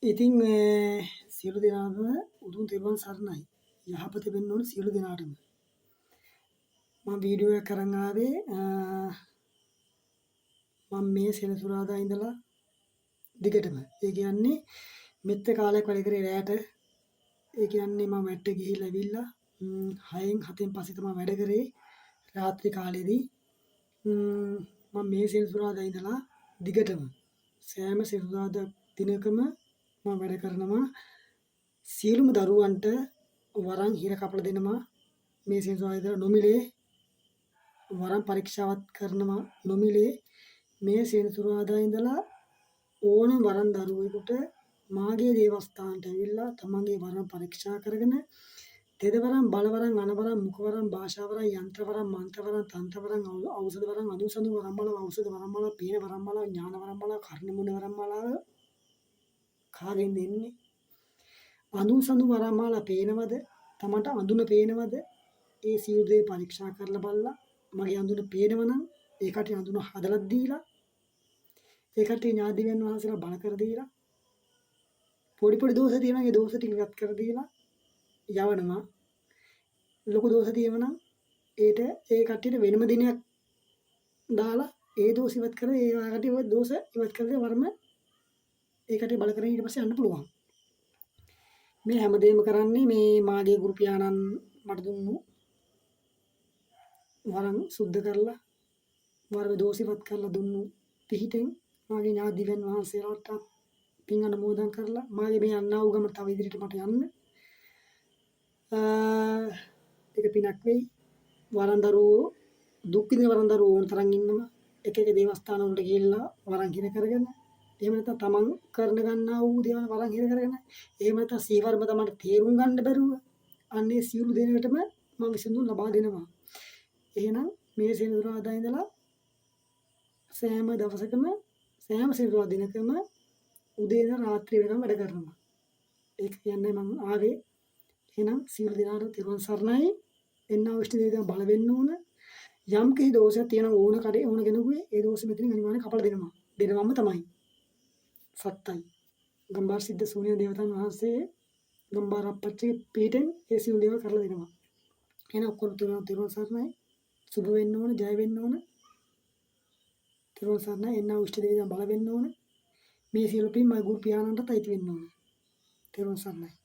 ඉතින් සියලු දෙනාම උතුම් තෙරුවන් සරණයි. යහපත වෙන්න ඕන සියලු දෙනාටම. මම වීඩියෝ එක කරන් ආවේ මම මේ සෙනසුරාදා ඉඳලා දිගටම. ඒ කියන්නේ මෙත්ත කාලයක් වැඩ කරේ රැයට. ඒ කියන්නේ මම වැට්ට ගිහිල්ලා ඇවිල්ලා 6න් 7න් පස්සේ තමයි වැඩ කරේ රාත්‍රී කාලේදී. මම මේ සෙනසුරාදා ඉඳලා දිගටම සෑම සෙනසුරාදා දිනකම මම වැඩ කරනවා. සියලුම දරුවන්ට වරන් හිර කපලා දෙනවා. මේ සෙනසුරාදා ඉඳලා නොමිලේ වරන් පරීක්ෂාවත් කරනවා නොමිලේ. මේ සෙනසුරාදා ඉඳලා ඕනම වරන් දරුවෙකුට මාගේ දේවස්ථානට ඇවිල්ලා තමන්ගේ වරන් පරීක්ෂා කරගෙන තෙදවරන් බලවරන් අනවරන් මුඛවරන් භාෂාවරන් යන්ත්‍රවරන් මන්ත්‍රවරන් තන්ත්‍රවරන් ඖෂධ වරන් අනුසඳු වරන් බල ඖෂධ වරන් බල පීන වරන් බල ඥාන වරන් බල කර්ණ මුණ වරන් බල කාගෙන් දෙන්නේ අනුසඳු වරන් බල පේනවද තමන්ට අඳුන පේනවද ඒ සියලු දේ පරීක්ෂා කරලා බලලා මගේ අඳුන පේනවනම් ඒකට අඳුන හදලා දීලා ඒකට ඥාතියන් වහන්සේලා බල කර දීලා පොඩි දෝෂ තියෙනවා ඒ දෝෂ ටික ඉවත් කර දීලා යවනවා ලොකු දෝෂ තියෙනවා ඒට ඒ කට්ටියට වෙනම දිනයක් දාලා ඒ දෝෂ ඉවත් කරලා ඒ කට්ටිය දෝෂ ඉවත් කරලා වරම ඒ කට්ටිය බල කරගෙන ඊට පස්සේ යන්න පුළුවන් මේ හැමදේම කරන්නේ මේ මාගේ ගුරු පියාණන් මට දුන්නු වරන් සුද්ධ කරලා වරම දෝෂ ඉවත් කරලා දුන්නු පිහිටෙන් මාගේ ඥාතියන් වහන්සේලාට පින් අනුමෝදන් කරලා මාගේ මේ යන්නා වූ ගම තව ඉදිරියට මට යන්න ඒක පිනක් වෙයි වරන්දරුවෝ දුක් විඳින වරන්දරුවෝ ඕන තරම් ඉන්නවා එක එක දේවස්ථාන වලට ගිහිල්ලා වරන් හිර කරගෙන එහෙම නැත්නම් තමන් කරන ගන්නා වූ දේවල් වරන් හිර කරගෙන එහෙම නැත්නම් සීවර්ම තමයි තේරුම් ගන්න බැරුව අන්නේ සියලු දෙනාටම මම විසඳුම් ලබා දෙනවා එහෙනම් මේ සෙනසුරාදා ඉඳලා සෑම දවසකම සෑම සෙනසුරාදා දිනකම උදේ ඉඳන් රාත්‍රිය වෙනකම් වැඩ කරනවා ඒක කියන්නේ මම ආවේ එහෙනම් සියලු දෙනාට තෙරුවන් සරණයි එන්න අවශ්‍ය දේ බල වෙන්න ඕන යම් කිසි දෝෂයක් තියෙන ඕන කඩේ ඕන කෙනෙකුගේ ඒ දෝෂෙ මෙතනින් අනිවාර්යෙන් කපලා දෙනවම තමයි සත්තයි ගම්බාර සිද්ධ සූනිය දේවතාවුන් වහන්සේ ගම්බාර අපච්චිගේ පීඨෙන් ඒ සියලු දේවල් කරලා දෙනවා එහෙනම් ඔක්කොම තෙරුවන් සරණයි සුබ වෙන්න ඕන ජය වෙන්න ඕන තෙරුවන් සරණයි එන්න අවශ්‍ය දේ බල වෙන්න ඕන මේ සියලු පින් මගේ ගුරු පියාණන්ටත් අයිති වෙන්න ඕන තෙරුවන් සරණයි